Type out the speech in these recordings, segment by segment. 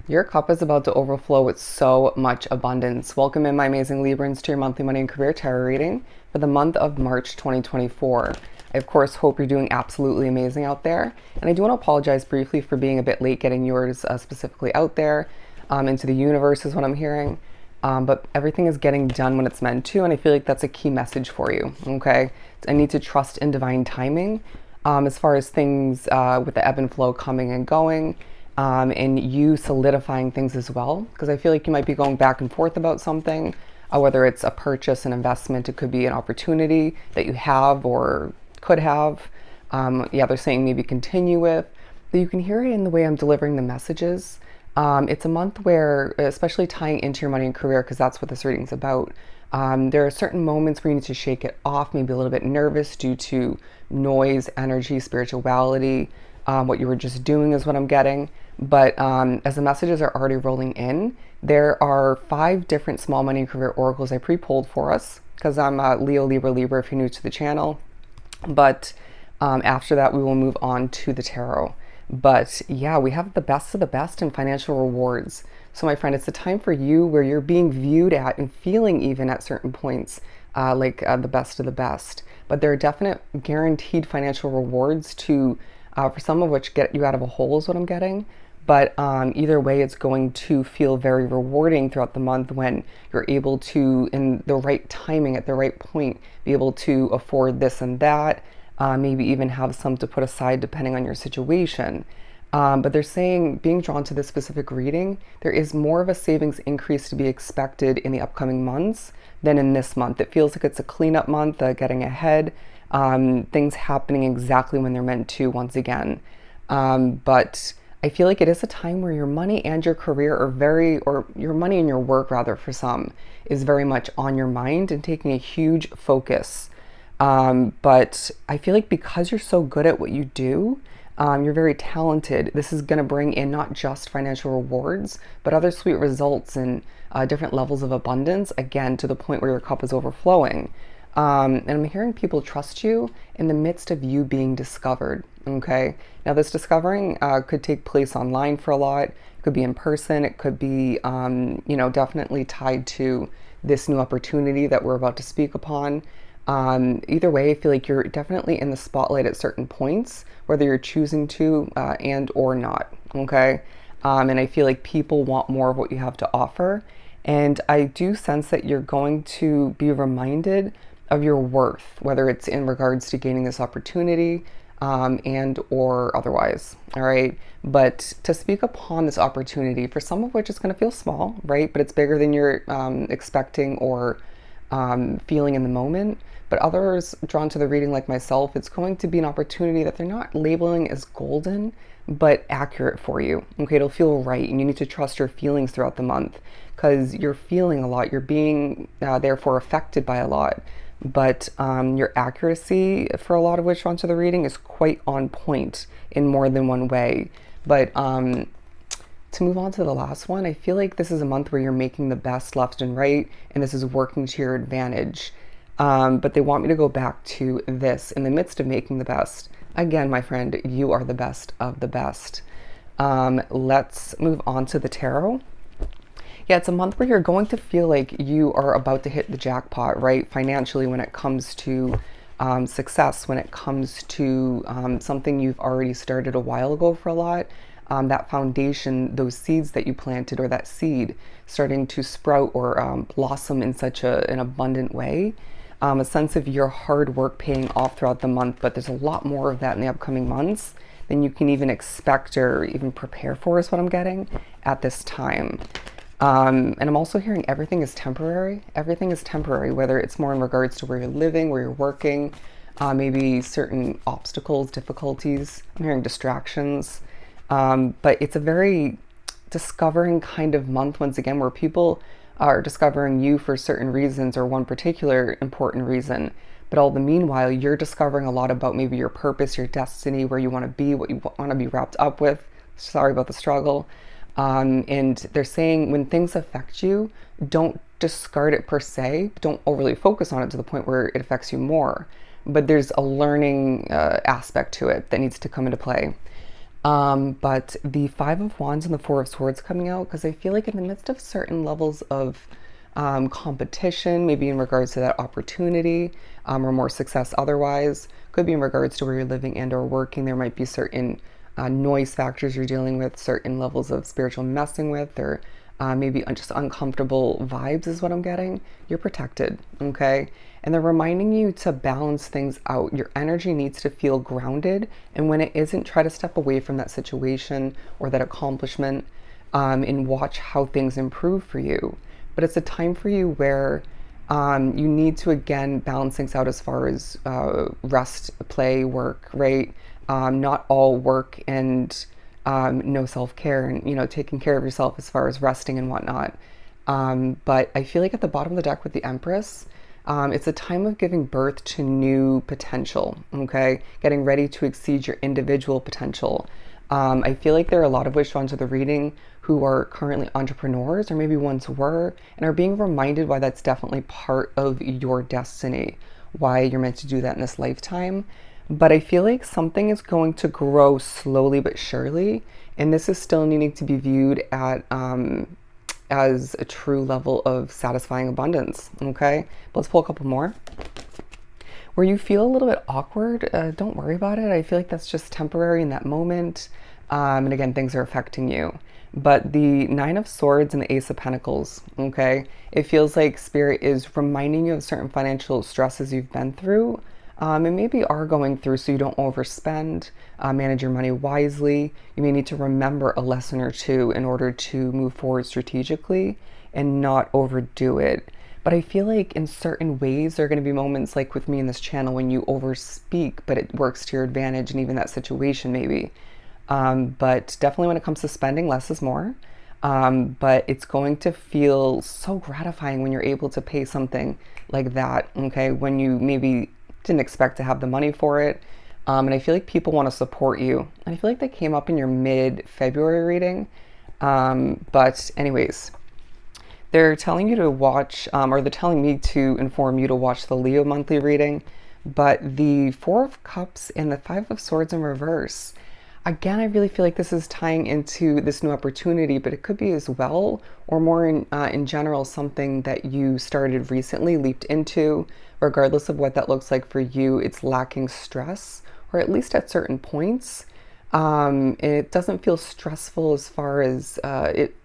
Your cup is about to overflow with so much abundance. Welcome in, my amazing Librans, to your monthly money and career tarot reading for the month of March 2024. I, of course, hope you're doing absolutely amazing out there. And I do want to apologize briefly for being a bit late getting yours specifically out there into the universe is what I'm hearing. But everything is getting done when it's meant to, and I feel like that's a key message for you, okay? I need to trust in divine timing as far as things with the ebb and flow coming and going. And you solidifying things as well, because I feel like you might be going back and forth about something, whether it's a purchase, an investment, it could be an opportunity that you have or could have. Yeah, they're saying maybe continue with, but you can hear it in the way I'm delivering the messages. It's a month where, especially tying into your money and career, because that's what this reading's about, there are certain moments where you need to shake it off, maybe a little bit nervous due to noise, energy, spirituality. What you were just doing is what I'm getting. But as the messages are already rolling in, there are 5 different small money and career oracles I pre-pulled for us, because I'm Leo, Libra, Libra if you're new to the channel. But after that, we will move on to the tarot. But yeah, we have the best of the best in financial rewards. So my friend, it's a time for you where you're being viewed at and feeling even at certain points like the best of the best. But there are definite guaranteed financial rewards to, for some of which get you out of a hole is what I'm getting. But either way, it's going to feel very rewarding throughout the month when you're able to, in the right timing, at the right point, be able to afford this and that, maybe even have some to put aside depending on your situation. But they're saying, being drawn to this specific reading, there is more of a savings increase to be expected in the upcoming months than in this month. It feels like it's a cleanup month, getting ahead, things happening exactly when they're meant to once again. But I feel like it is a time where your money and your career are or your money and your work rather for some, is very much on your mind and taking a huge focus. But I feel like because you're so good at what you do, you're very talented. This is going to bring in not just financial rewards, but other sweet results and different levels of abundance, again, to the point where your cup is overflowing. And I'm hearing people trust you in the midst of you being discovered, okay? Now, this discovering could take place online for a lot. It could be in person. It could be, definitely tied to this new opportunity that we're about to speak upon. Either way, I feel like you're definitely in the spotlight at certain points, whether you're choosing to and or not, okay? And I feel like people want more of what you have to offer. And I do sense that you're going to be reminded of your worth, whether it's in regards to gaining this opportunity and or otherwise, all right? But to speak upon this opportunity, for some of which it's going to feel small, right? But it's bigger than you're expecting or feeling in the moment. But others drawn to the reading like myself, it's going to be an opportunity that they're not labeling as golden, but accurate for you. Okay, it'll feel right, and you need to trust your feelings throughout the month because you're feeling a lot. You're being therefore affected by a lot. But your accuracy for a lot of which drawn to the reading is quite on point in more than one way. But to move on to the last one, I feel like this is a month where you're making the best left and right, and this is working to your advantage. But they want me to go back to this in the midst of making the best. Again, my friend, you are the best of the best. Let's move on to the tarot. Yeah, it's a month where you're going to feel like you are about to hit the jackpot, right? Financially, when it comes to success, when it comes to something you've already started a while ago for a lot. That foundation, those seeds that you planted, or that seed starting to sprout or blossom in such an abundant way. A sense of your hard work paying off throughout the month, but there's a lot more of that in the upcoming months than you can even expect or even prepare for, is what I'm getting at this time. And I'm also hearing everything is temporary. Everything is temporary, whether it's more in regards to where you're living, where you're working, maybe certain obstacles, difficulties. I'm hearing distractions. But it's a very discovering kind of month once again, where people are discovering you for certain reasons or one particular important reason. But all the meanwhile, you're discovering a lot about maybe your purpose, your destiny, where you want to be, what you want to be wrapped up with. Sorry about the struggle. And they're saying when things affect you, don't discard it per se. Don't overly focus on it to the point where it affects you more. But there's a learning aspect to it that needs to come into play. But the Five of Wands and the Four of Swords coming out, because I feel like in the midst of certain levels of competition, maybe in regards to that opportunity, or more success otherwise, could be in regards to where you're living and or working. There might be certain noise factors you're dealing with, certain levels of spiritual messing with, or maybe just uncomfortable vibes is what I'm getting. You're protected, okay? And they're reminding you to balance things out. Your energy needs to feel grounded, and when it isn't, try to step away from that situation or that accomplishment, and watch how things improve for you. But it's a time for you where you need to again balance things out as far as rest, play, work, right? Not all work and no self-care, and taking care of yourself as far as resting and whatnot. But I feel like at the bottom of the deck with the Empress, it's a time of giving birth to new potential, okay? Getting ready to exceed your individual potential. I feel like there are a lot of witch ones of the reading who are currently entrepreneurs, or maybe once were, and are being reminded why that's definitely part of your destiny, why you're meant to do that in this lifetime. But I feel like something is going to grow slowly but surely, and this is still needing to be viewed at as a true level of satisfying abundance. Okay, but let's pull a couple more. Where you feel a little bit awkward, don't worry about it. I feel like that's just temporary in that moment, and again, things are affecting you. But the Nine of Swords and the Ace of Pentacles, okay, it feels like Spirit is reminding you of certain financial stresses you've been through, and maybe are going through, so you don't overspend, manage your money wisely. You may need to remember a lesson or two in order to move forward strategically and not overdo it. But I feel like in certain ways, there are going to be moments like with me in this channel when you overspeak, but it works to your advantage, and even that situation maybe. But definitely when it comes to spending, less is more. But it's going to feel so gratifying when you're able to pay something like that, okay, when you maybe didn't expect to have the money for it. And I feel like people want to support you. And I feel like they came up in your mid-February reading. But anyways, they're telling you to watch, or they're telling me to inform you to watch the Leo monthly reading. But the Four of Cups and the Five of Swords in reverse, again, I really feel like this is tying into this new opportunity, but it could be as well, or more in general, something that you started recently, leaped into. Regardless of what that looks like for you, it's lacking stress, or at least at certain points. It doesn't feel stressful as far as it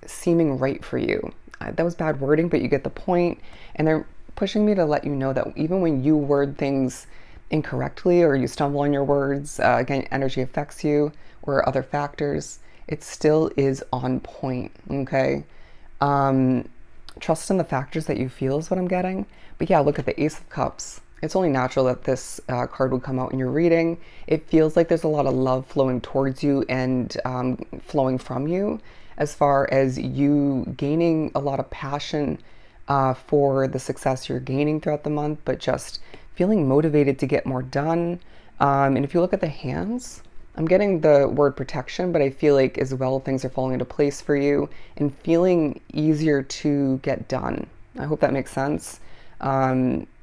seeming right for you. That was bad wording, but you get the point. And they're pushing me to let you know that even when you word things incorrectly or you stumble on your words, again, energy affects you, or other factors, it still is on point, okay? Trust in the factors that you feel is what I'm getting. But yeah, look at the Ace of Cups. It's only natural that this card would come out in your reading. It feels like there's a lot of love flowing towards you and flowing from you, as far as you gaining a lot of passion for the success you're gaining throughout the month, but just feeling motivated to get more done. And if you look at the hands, I'm getting the word protection, but I feel like as well things are falling into place for you and feeling easier to get done. I hope that makes sense.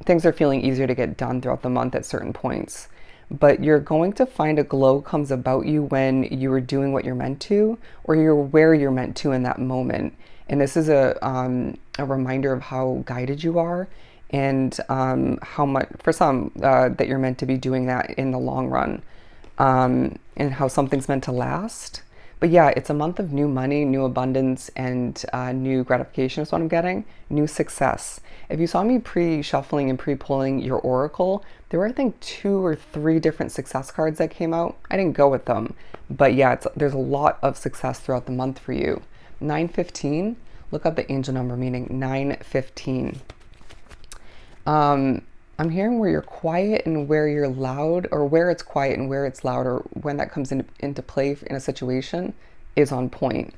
Things are feeling easier to get done throughout the month at certain points. But you're going to find a glow comes about you when you are doing what you're meant to, or you're where you're meant to in that moment. And this is a reminder of how guided you are, and how much, for some, that you're meant to be doing that in the long run. And how something's meant to last. But yeah, it's a month of new money, new abundance, and new gratification is what I'm getting. New success. If you saw me pre-shuffling and pre-pulling your oracle, there were, I think, 2 or 3 different success cards that came out. I didn't go with them. But yeah, there's a lot of success throughout the month for you. 915, look up the angel number, meaning 915. I'm hearing where you're quiet and where you're loud, or where it's quiet and where it's loud, or when that comes into play in a situation is on point.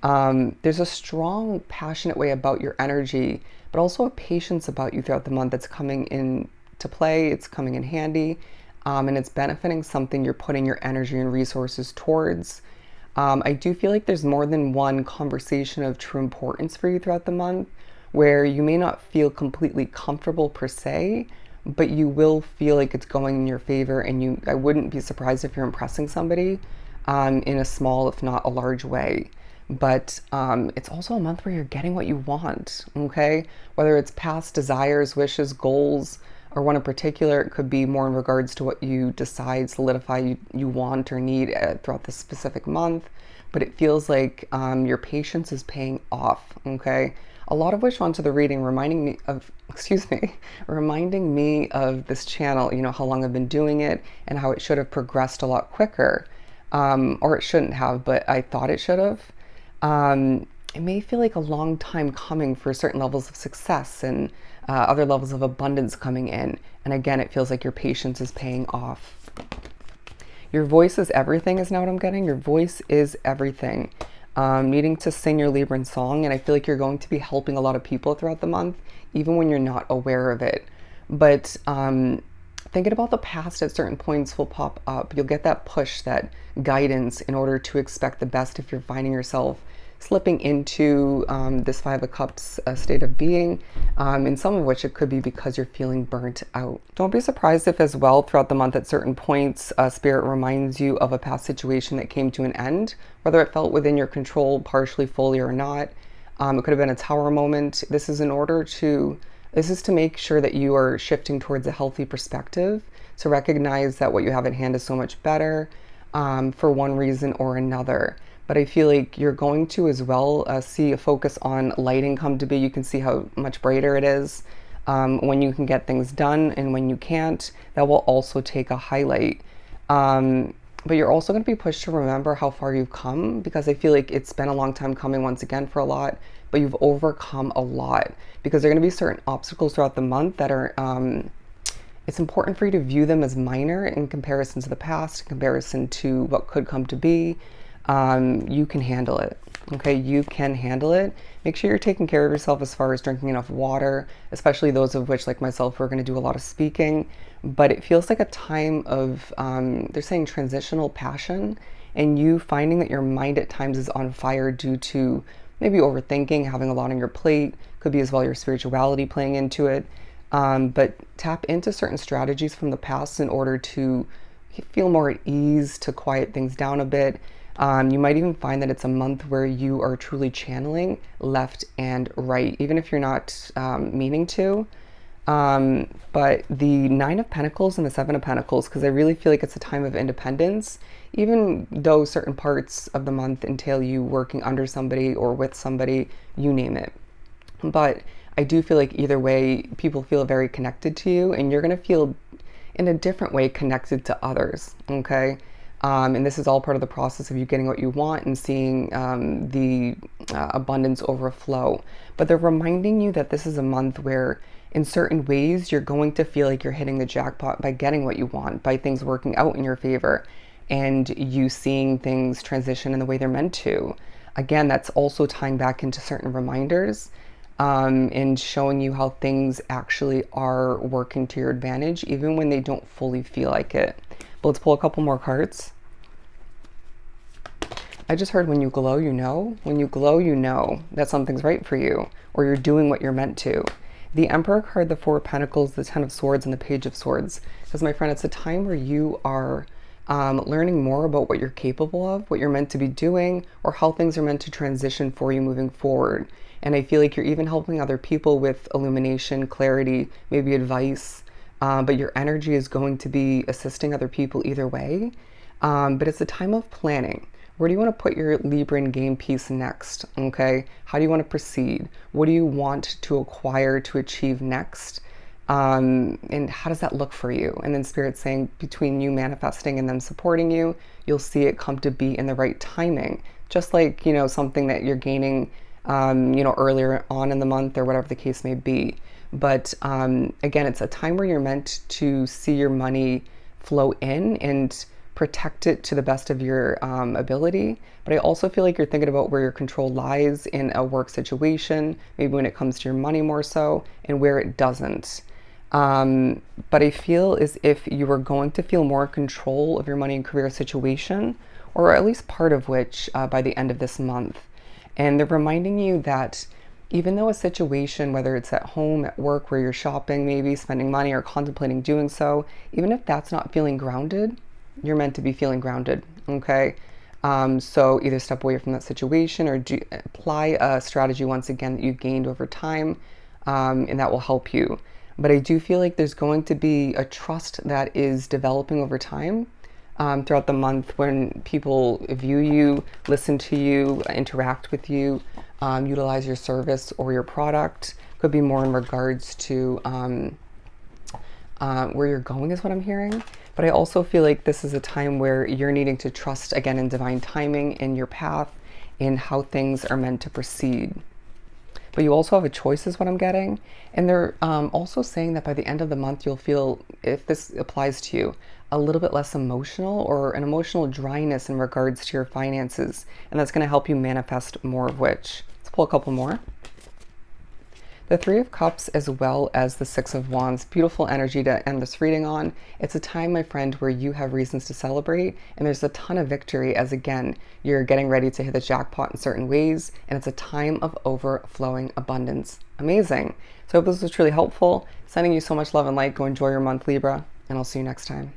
There's a strong, passionate way about your energy, but also a patience about you throughout the month that's coming into play. It's coming in handy, and it's benefiting something you're putting your energy and resources towards. I do feel like there's more than one conversation of true importance for you throughout the month, where you may not feel completely comfortable per se, but you will feel like it's going in your favor, and I wouldn't be surprised if you're impressing somebody. in a small, if not a large way. But it's also a month where you're getting what you want, okay? Whether it's past desires, wishes, goals, or one in particular, it could be more in regards to what you decide, solidify you want or need throughout this specific month. But it feels like your patience is paying off, okay? A lot of which onto the reading, reminding me of, reminding me of this channel, you know, how long I've been doing it and how it should have progressed a lot quicker. Or it shouldn't have, but I thought it should have. It may feel like a long time coming for certain levels of success and other levels of abundance coming in. And again, it feels like your patience is paying off. Your voice is everything is now what I'm getting. Your voice is everything. Needing to sing your Libran song, and I feel like you're going to be helping a lot of people throughout the month, even when you're not aware of it. But thinking about the past at certain points will pop up. You'll get that push, that guidance in order to expect the best if you're finding yourself slipping into this Five of Cups state of being, in some of which it could be because you're feeling burnt out. Don't be surprised if as well throughout the month at certain points, Spirit reminds you of a past situation that came to an end, whether it felt within your control partially, fully or not. It could have been a tower moment. This is to make sure that you are shifting towards a healthy perspective. So recognize that what you have at hand is so much better for one reason or another. But I feel like you're going to as well see a focus on lighting come to be. You can see how much brighter it is when you can get things done, and when you can't, that will also take a highlight. But you're also going to be pushed to remember how far you've come, because I feel like it's been a long time coming once again for a lot, but you've overcome a lot, because there are going to be certain obstacles throughout the month that are, it's important for you to view them as minor in comparison to the past, in comparison to what could come to be. You can handle it. Okay, you can handle it. Make sure you're taking care of yourself as far as drinking enough water, especially those of which, like myself, are going to do a lot of speaking. But it feels like a time of, they're saying transitional passion, and you finding that your mind at times is on fire due to maybe overthinking, having a lot on your plate. Could be as well your spirituality playing into it. But tap into certain strategies from the past in order to feel more at ease, to quiet things down a bit. You might even find that it's a month where you are truly channeling left and right, even if you're not meaning to. But the Nine of Pentacles and the Seven of Pentacles, because I really feel like it's a time of independence, even though certain parts of the month entail you working under somebody or with somebody, you name it. But I do feel like either way, people feel very connected to you, and you're going to feel in a different way connected to others, okay? And this is all part of the process of you getting what you want and seeing the abundance overflow. But they're reminding you that this is a month where in certain ways you're going to feel like you're hitting the jackpot by getting what you want, by things working out in your favor, and you seeing things transition in the way they're meant to. Again, that's also tying back into certain reminders and showing you how things actually are working to your advantage, even when they don't fully feel like it. But let's pull a couple more cards. I just heard when you glow, you know. When you glow, you know that something's right for you, or you're doing what you're meant to. The Emperor card, the Four of Pentacles, the Ten of Swords, and the Page of Swords. Because, my friend, it's a time where you are learning more about what you're capable of, what you're meant to be doing, or how things are meant to transition for you moving forward. And I feel like you're even helping other people with illumination, clarity, maybe advice. But your energy is going to be assisting other people either way. But it's a time of planning. Where do you want to put your Libran game piece next? Okay. How do you want to proceed? What do you want to acquire, to achieve next? And how does that look for you? And then Spirit's saying between you manifesting and them supporting you, you'll see it come to be in the right timing. Just like, you know, something that you're gaining, you know, earlier on in the month or whatever the case may be. But again, it's a time where you're meant to see your money flow in and protect it to the best of your ability. But I also feel like you're thinking about where your control lies in a work situation, maybe when it comes to your money more so, and where it doesn't. But I feel as if you are going to feel more control of your money and career situation, or at least part of which by the end of this month. And they're reminding you that even though a situation, whether it's at home, at work, where you're shopping, maybe spending money or contemplating doing so, even if that's not feeling grounded, you're meant to be feeling grounded, okay? So either step away from that situation or apply a strategy once again that you've gained over time, and that will help you. But I do feel like there's going to be a trust that is developing over time, throughout the month, when people view you, listen to you, interact with you, utilize your service or your product. Could be more in regards to where you're going, is what I'm hearing. But I also feel like this is a time where you're needing to trust again in divine timing, in your path, in how things are meant to proceed. But you also have a choice, is what I'm getting. And they're also saying that by the end of the month, you'll feel, if this applies to you, a little bit less emotional, or an emotional dryness in regards to your finances. And that's going to help you manifest more of which. Let's pull a couple more. The Three of Cups as well as the Six of Wands. Beautiful energy to end this reading on. It's a time, my friend, where you have reasons to celebrate, and there's a ton of victory as, again, you're getting ready to hit the jackpot in certain ways, and it's a time of overflowing abundance. Amazing. So I hope this was truly helpful. Sending you so much love and light. Go enjoy your month, Libra, and I'll see you next time.